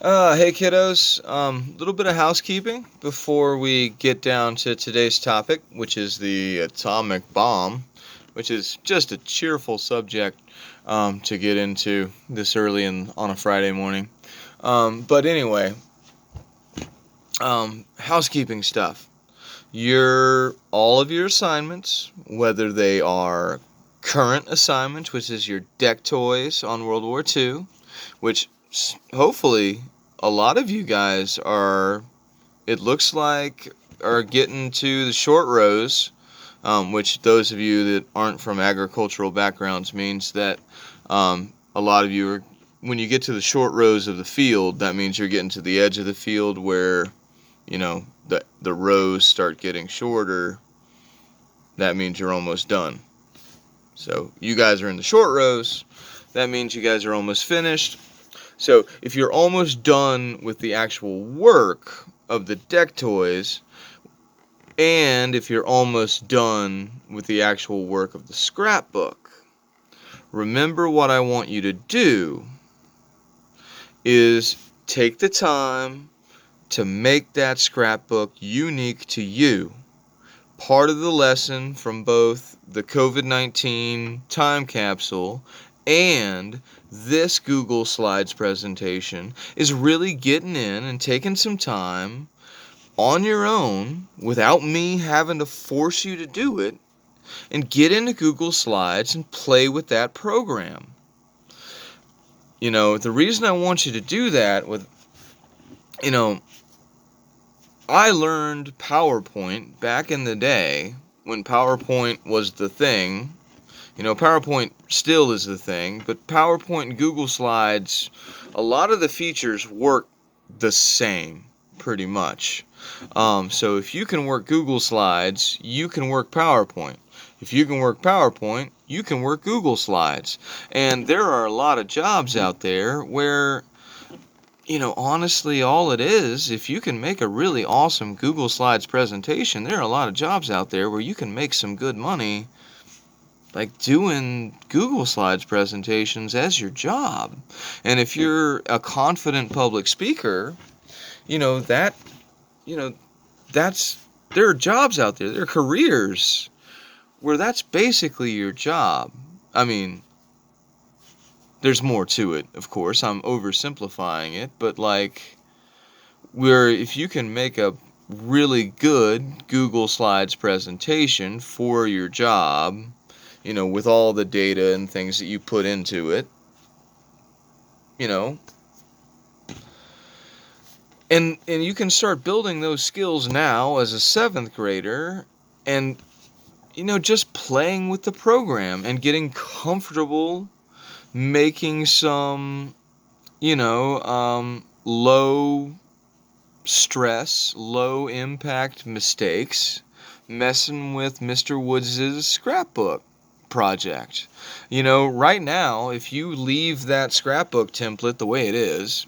Hey kiddos, little bit of housekeeping before we get down to today's topic, which is the atomic bomb, which is just a cheerful subject to get into this early on a Friday morning. But anyway, housekeeping stuff. All of your assignments, whether they are current assignments, which is your deck toys on World War II, which hopefully a lot of you guys are, it looks like, are getting to the short rows, which those of you that aren't from agricultural backgrounds means that a lot of you are, when you get to the short rows of the field, that means you're getting to the edge of the field where, the rows start getting shorter. That means you're almost done. So you guys are in the short rows. That means you guys are almost finished. So if you're almost done with the actual work of the deck toys, and if you're almost done with the actual work of the scrapbook, remember what I want you to do is take the time to make that scrapbook unique to you. Part of the lesson from both the COVID-19 time capsule and this Google Slides presentation is really getting in and taking some time on your own without me having to force you to do it, and get into Google Slides and play with that program. The reason I want you to do that you know, I learned PowerPoint back in the day when PowerPoint was the thing. PowerPoint still is the thing, but PowerPoint and Google Slides, a lot of the features work the same, pretty much. So if you can work Google Slides, you can work PowerPoint. If you can work PowerPoint, you can work Google Slides. And there are a lot of jobs out there where, honestly, all it is, if you can make a really awesome Google Slides presentation, there are a lot of jobs out there where you can make some good money like doing Google Slides presentations as your job. And if you're a confident public speaker, you know that you know that's there are jobs out there, there are careers where that's basically your job. I mean, there's more to it, of course. I'm oversimplifying it, but where if you can make a really good Google Slides presentation for your job, with all the data and things that you put into it, you know, and you can start building those skills now as a 7th grader, and just playing with the program and getting comfortable making some, low stress, low impact mistakes, messing with Mr. Woods' scrapbook project. Right now, if you leave that scrapbook template the way it is,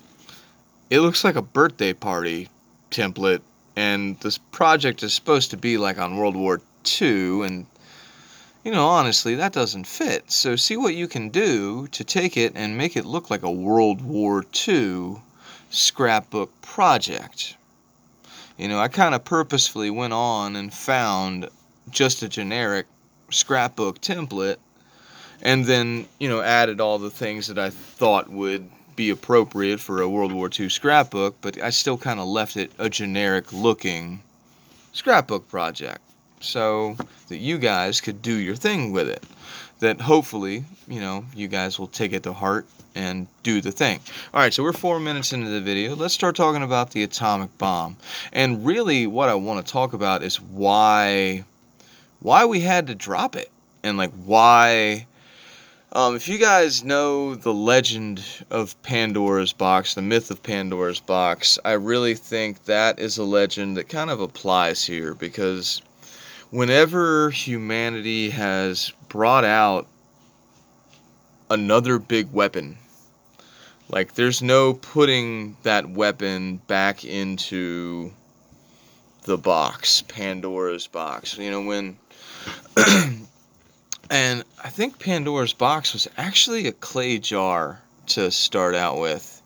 it looks like a birthday party template, and this project is supposed to be like on World War II, and honestly, that doesn't fit. So see what you can do to take it and make it look like a World War II scrapbook project. I kind of purposefully went on and found just a generic scrapbook template, and then, added all the things that I thought would be appropriate for a World War II scrapbook, but I still kind of left it a generic looking scrapbook project so that you guys could do your thing with it. That hopefully, you guys will take it to heart and do the thing. Alright, so we're 4 minutes into the video. Let's start talking about the atomic bomb. And really what I want to talk about is why we had to drop it. And why, if you guys know the legend of Pandora's box, the myth of Pandora's box, I really think that is a legend that kind of applies here, because whenever humanity has brought out another big weapon, there's no putting that weapon back into the box, Pandora's box. When and I think Pandora's box was actually a clay jar to start out with.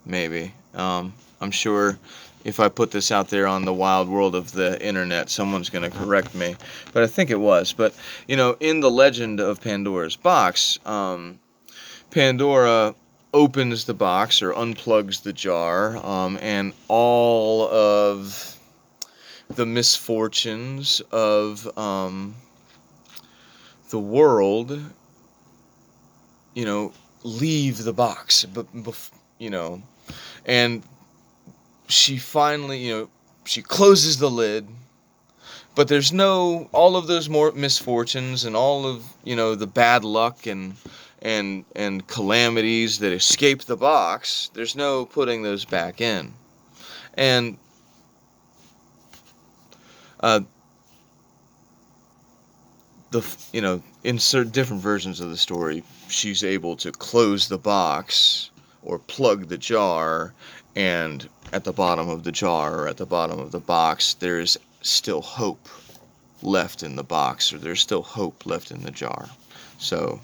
maybe. I'm sure if I put this out there on the wild world of the internet, someone's going to correct me. But I think it was. But, in the legend of Pandora's box, Pandora opens the box or unplugs the jar, and all of the misfortunes of the world, leave the box. And she finally, she closes the lid, but there's no, all of those more misfortunes and all of, the bad luck and calamities that escape the box, there's no putting those back in. And uh, in certain different versions of the story, she's able to close the box or plug the jar, and at the bottom of the jar or at the bottom of the box, there's still hope left in the box, or there's still hope left in the jar. So,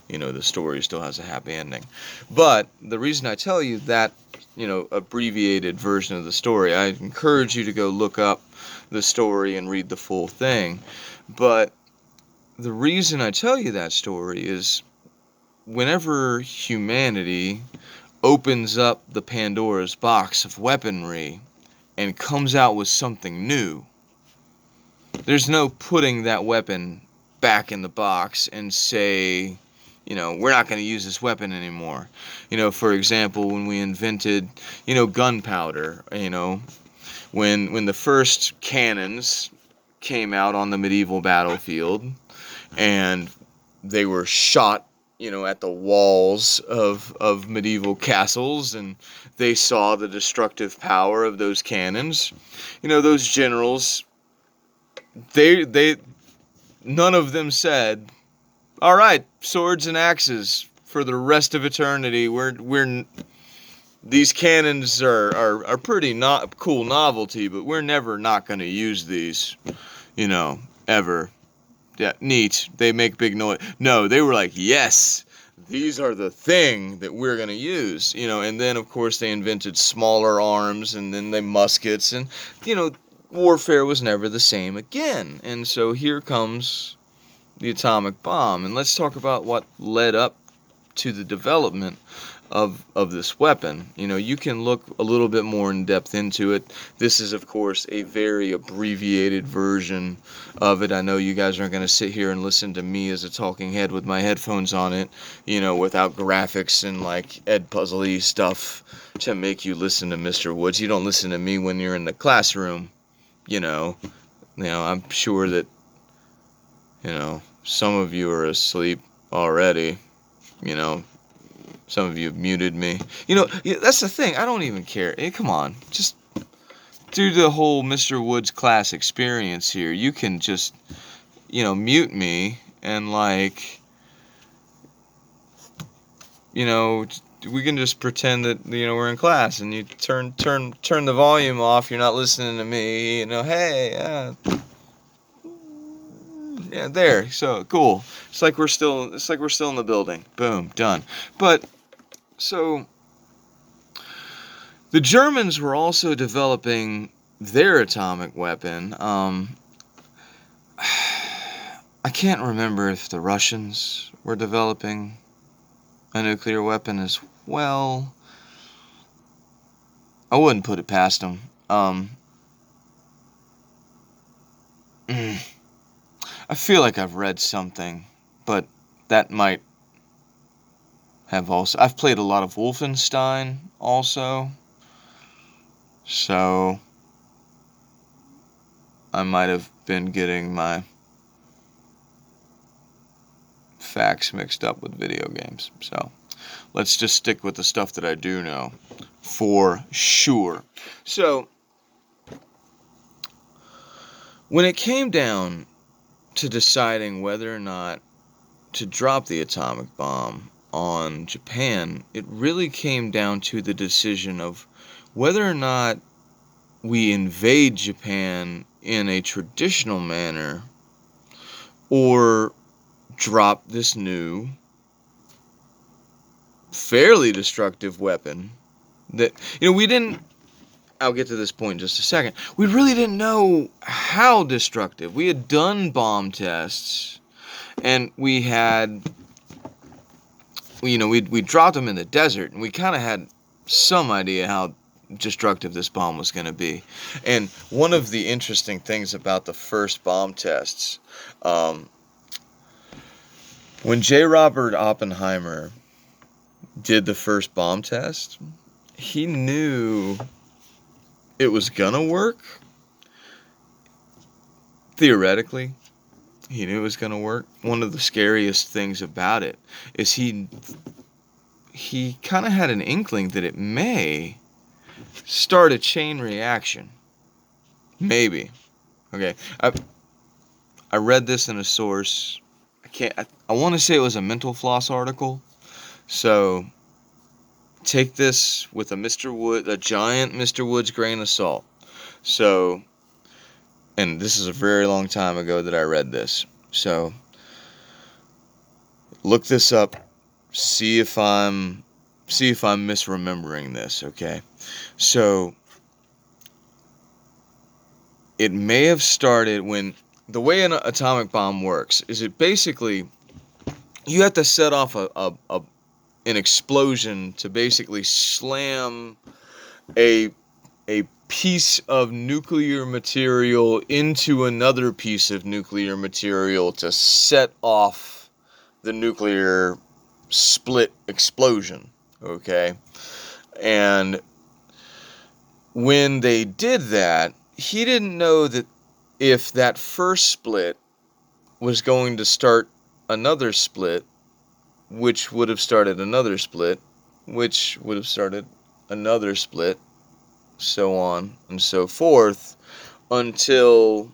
the story still has a happy ending. But the reason I tell you that, abbreviated version of the story, I encourage you to go look up the story and read the full thing. But the reason I tell you that story is whenever humanity opens up the Pandora's box of weaponry and comes out with something new, there's no putting that weapon back in the box and say, we're not going to use this weapon anymore. For example, when we invented, gunpowder, when the first cannons came out on the medieval battlefield, and they were shot, at the walls of medieval castles, and they saw the destructive power of those cannons. Those generals, they none of them said, "All right, swords and axes for the rest of eternity. These cannons are pretty not cool novelty, but we're never not going to use these, ever. Yeah, neat. They make big noise." No, they were like, yes, these are the thing that we're going to use, and then, of course, they invented smaller arms, and then they muskets, and, warfare was never the same again. And so here comes the atomic bomb, and let's talk about what led up to the development of this weapon. You can look a little bit more in depth into it. This is, of course, a very abbreviated version of it. I know you guys aren't going to sit here and listen to me as a talking head with my headphones on it, without graphics and like Ed Puzzle-y stuff to make you listen to Mr. Woods. You don't listen to me when you're in the classroom. I'm sure that, some of you are asleep already. Some of you have muted me. That's the thing. I don't even care. Hey, come on. Just through the whole Mr. Woods class experience here, you can just, mute me and we can just pretend that, we're in class, and you turn the volume off. You're not listening to me. Hey, yeah, there. So cool. It's like we're still in the building. Boom, done. But so the Germans were also developing their atomic weapon. I can't remember if the Russians were developing a nuclear weapon as well. I wouldn't put it past them. I feel like I've read something, but that might have also... I've played a lot of Wolfenstein also, so I might have been getting my facts mixed up with video games. So let's just stick with the stuff that I do know for sure. So when it came down to deciding whether or not to drop the atomic bomb on Japan, it really came down to the decision of whether or not we invade Japan in a traditional manner or drop this new, fairly destructive weapon That, we didn't. I'll get to this point in just a second. We really didn't know how destructive. We had done bomb tests, and we had, we dropped them in the desert, and we kind of had some idea how destructive this bomb was going to be. And one of the interesting things about the first bomb tests, when J. Robert Oppenheimer did the first bomb test, he knew it was going to work. Theoretically, he knew it was going to work. One of the scariest things about it is he kind of had an inkling that it may start a chain reaction. Maybe. Okay. I read this in a source. I want to say it was a Mental Floss article. So take this with a giant Mr. Woods grain of salt. So, and this is a very long time ago that I read this. So look this up. See if I'm misremembering this, okay? So it may have started when the way an atomic bomb works is it basically you have to set off an explosion to basically slam a piece of nuclear material into another piece of nuclear material to set off the nuclear split explosion, okay? And when they did that, he didn't know that if that first split was going to start another split, which would have started another split, which would have started another split, so on and so forth, until,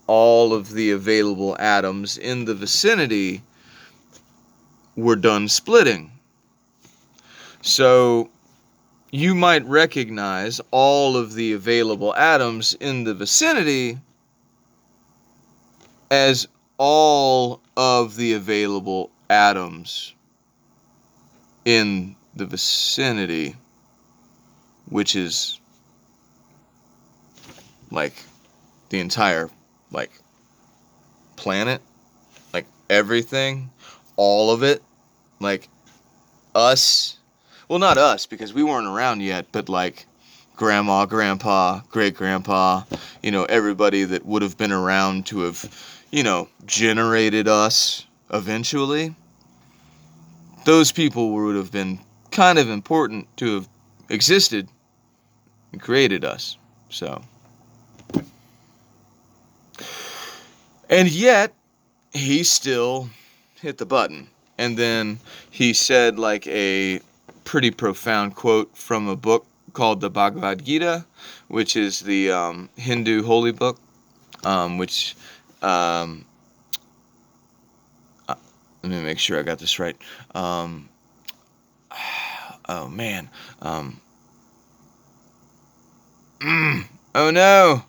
all of the available atoms in the vicinity were done splitting. So you might recognize all of the available atoms in the vicinity as all of the available atoms in the vicinity, which is like the entire planet, everything, all of it, us. Well, not us, because we weren't around yet, but grandma, grandpa, great-grandpa, everybody that would have been around to have, generated us eventually. Those people would have been kind of important to have existed and created us. So. And yet, he still hit the button. And then he said a pretty profound quote from a book called the Bhagavad Gita, which is the Hindu holy book, which, let me make sure I got this right. Oh man. Oh no.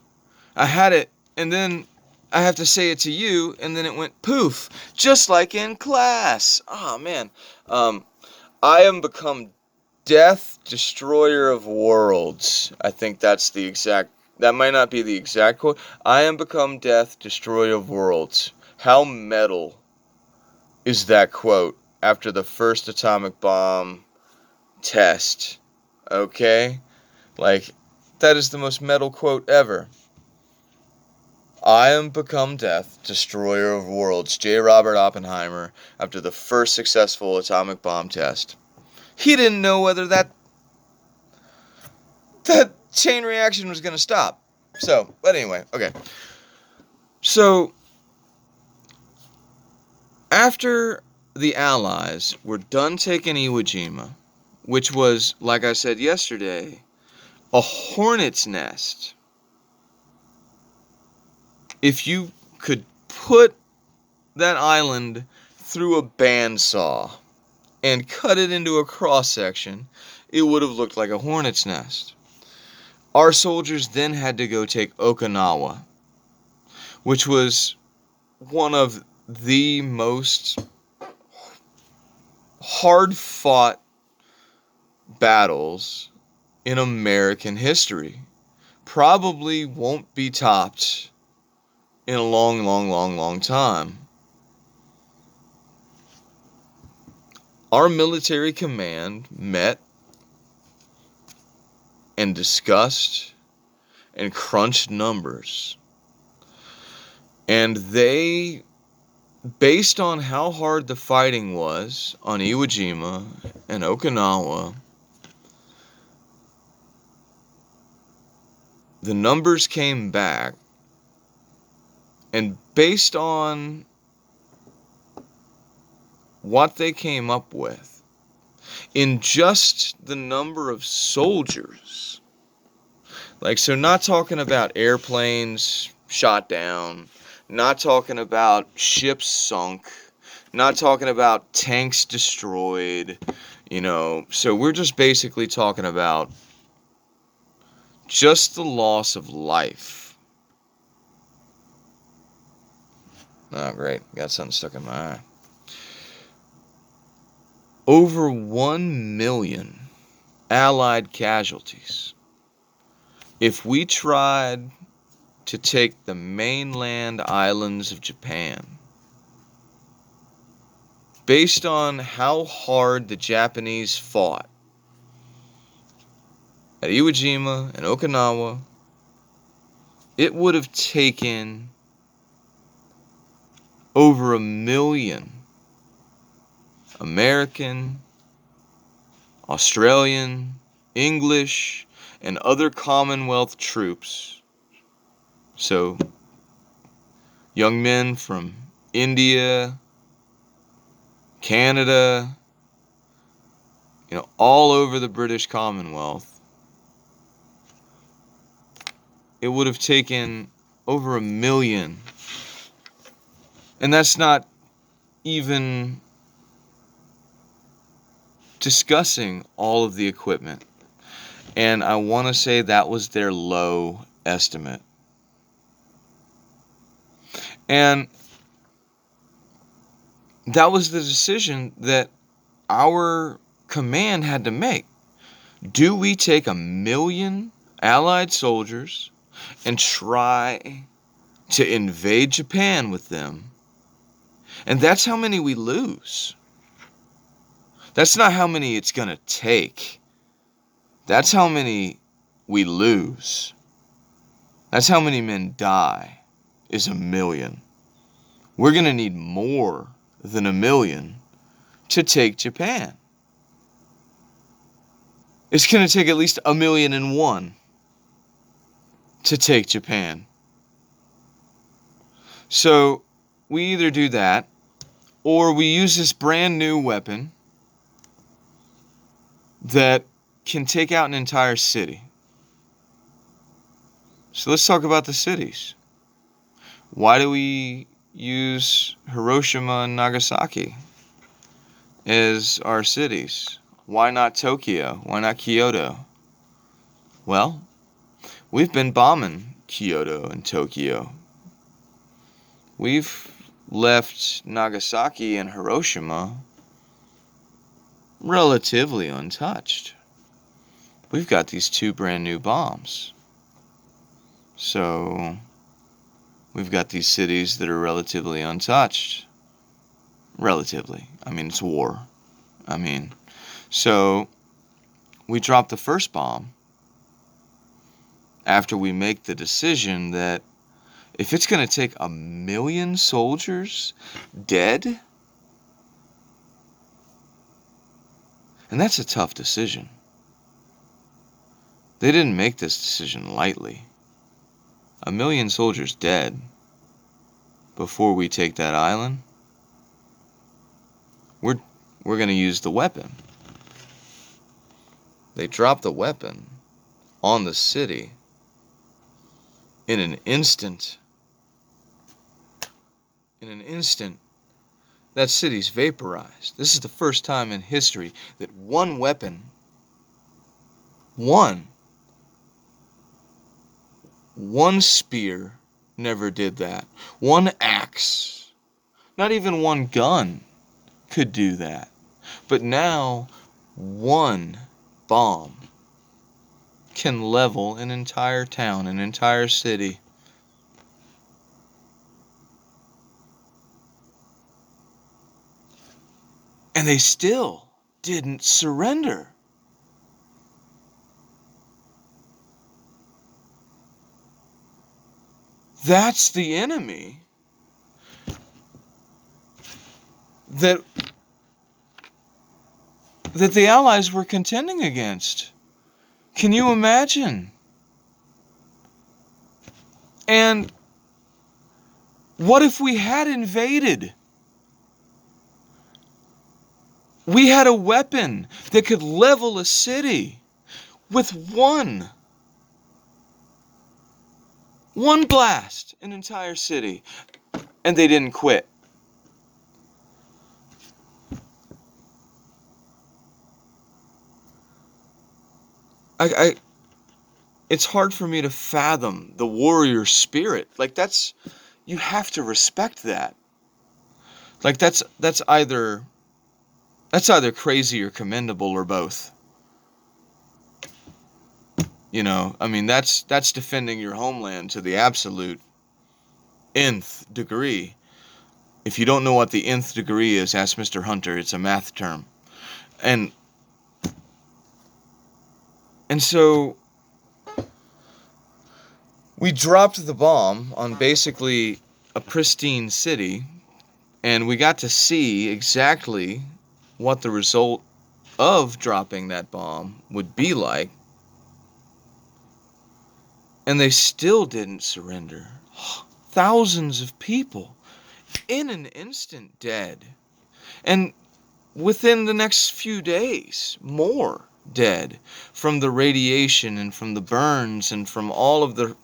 I had it, and then I have to say it to you, and then it went poof, just like in class. Oh man. I am become death, destroyer of worlds. I think that might not be the exact quote. I am become death, destroyer of worlds. How metal is that quote after the first atomic bomb test? Okay? That is the most metal quote ever. I am become death, destroyer of worlds. J. Robert Oppenheimer, after the first successful atomic bomb test. He didn't know whether that chain reaction was going to stop. So, but anyway, okay. So, after the Allies were done taking Iwo Jima, which was, like I said yesterday, a hornet's nest. If you could put that island through a bandsaw and cut it into a cross-section, it would have looked like a hornet's nest. Our soldiers then had to go take Okinawa, which was one of the most hard-fought battles in American history. Probably won't be topped in a long, long, long, long time. Our military command met and discussed and crunched numbers. And they, based on how hard the fighting was on Iwo Jima and Okinawa, the numbers came back, and based on what they came up with, in just the number of soldiers, like, so not talking about airplanes shot down, not talking about ships sunk, not talking about tanks destroyed, so we're just basically talking about just the loss of life. Oh, great. Got something stuck in my eye. Over 1 million Allied casualties. If we tried to take the mainland islands of Japan, based on how hard the Japanese fought at Iwo Jima and Okinawa, it would have taken over 1 million American, Australian, English, and other Commonwealth troops. So, young men from India, Canada, all over the British Commonwealth. It would have taken over 1 million. And that's not even discussing all of the equipment. And I want to say that was their low estimate. And that was the decision that our command had to make. Do we take 1 million Allied soldiers and try to invade Japan with them? And that's how many we lose. That's not how many it's going to take. That's how many we lose. That's how many men die, is 1 million. We're going to need more than 1 million to take Japan. It's going to take at least 1,000,001 to take Japan. So we either do that, or we use this brand new weapon that can take out an entire city. So let's talk about the cities. Why do we use Hiroshima and Nagasaki as our cities? Why not Tokyo? Why not Kyoto? Well, we've been bombing Kyoto and Tokyo. We've left Nagasaki and Hiroshima relatively untouched. We've got these 2 brand new bombs. So we've got these cities that are relatively untouched. Relatively. I mean, it's war. So we drop the first bomb after we make the decision that if it's going to take 1 million soldiers dead, and that's a tough decision. They didn't make this decision lightly. 1 million soldiers dead before we take that island. We're going to use the weapon. They drop the weapon on the city in an instant. In an instant, that city's vaporized. This is the first time in history that one weapon, one spear never did that. One axe, not even one gun could do that. But now, one bomb can level an entire town, an entire city. And they still didn't surrender. That's the enemy that the Allies were contending against. Can you imagine? And what if we had invaded? We had a weapon that could level a city with one blast, an entire city, and they didn't quit. It's hard for me to fathom the warrior spirit. Like, that's, you have to respect that. Like, that's either crazy or commendable or both. You know, I mean, that's defending your homeland to the absolute nth degree. If you don't know what the nth degree is, ask Mr. Hunter. It's a math term. And so we dropped the bomb on basically a pristine city, and we got to see exactly what the result of dropping that bomb would be like. And they still didn't surrender. Thousands of people in an instant dead. And within the next few days, more dead from the radiation and from the burns and from all of the,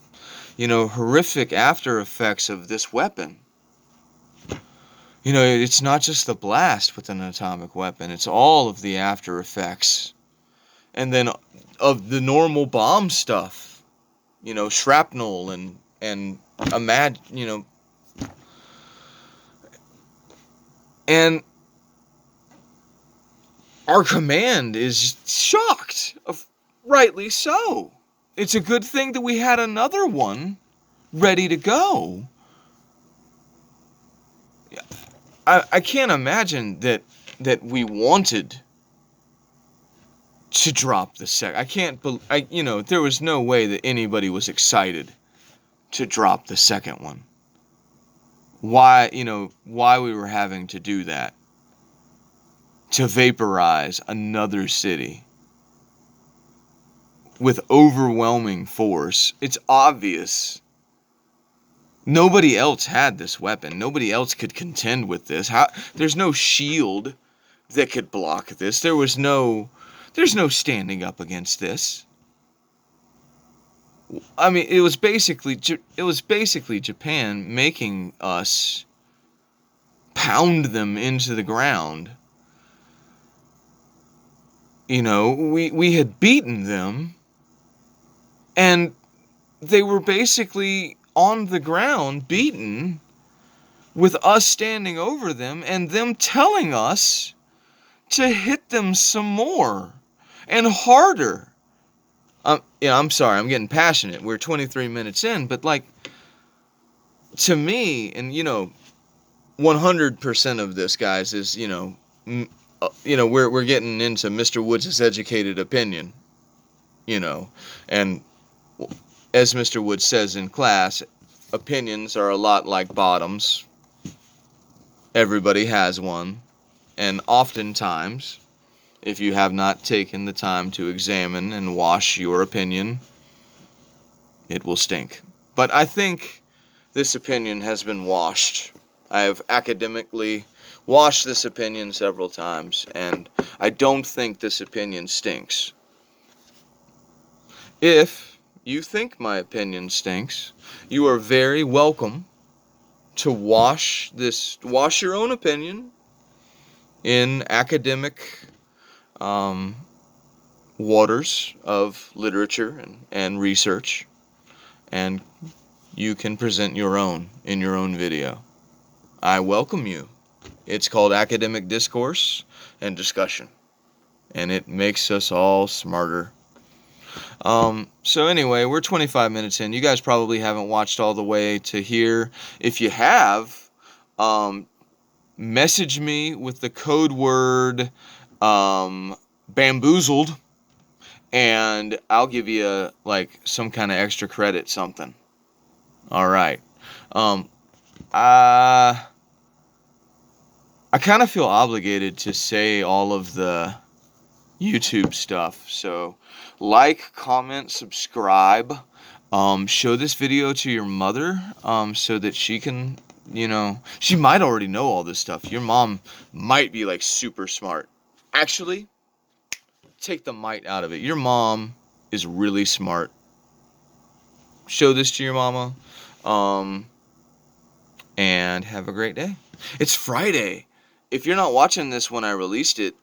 horrific after effects of this weapon. It's not just the blast with an atomic weapon, it's all of the after effects. And then of the normal bomb stuff. Shrapnel and and our command is shocked, rightly so. It's a good thing that we had another one ready to go. I can't imagine that we wanted to drop the second. I can't believe, there was no way that anybody was excited to drop the second one. Why we were having to do that, to vaporize another city with overwhelming force. It's obvious nobody else had this weapon. Nobody else could contend with this. There's no shield that could block this. There's no standing up against this. I mean, it was basically Japan making us pound them into the ground. We had beaten them, and they were basically on the ground, beaten, with us standing over them and them telling us to hit them some more and harder. I'm sorry, I'm getting passionate. We're 23 minutes in, but to me, and 100% of this, guys, is we're getting into Mr. Woods' educated opinion, and as Mr. Woods says in class, opinions are a lot like bottoms. Everybody has one, and oftentimes, if you have not taken the time to examine and wash your opinion, it will stink. But I think this opinion has been washed. I have academically washed this opinion several times, and I don't think this opinion stinks. If you think my opinion stinks, you are very welcome to wash your own opinion in academic waters of literature and research, and you can present your own in your own video. I welcome you. It's called academic discourse and discussion. and it makes us all smarter. So anyway, we're 25 minutes in. You guys probably haven't watched all the way to here. If you have, message me with the code word bamboozled, and I'll give you like some kind of extra credit, something. All right. Um, I I kind of feel obligated to say all of the YouTube stuff. So, like, comment, subscribe. Show this video to your mother, so that she can, she might already know all this stuff. Your mom might be like super smart. Actually, take the might out of it. Your mom is really smart. Show this to your mama, um, and have a great day. It's Friday. If you're not watching this when I released it,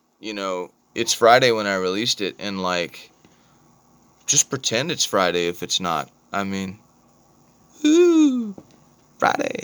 it's Friday when I released it, and like, just pretend it's Friday if it's not. I mean, ooh, Friday.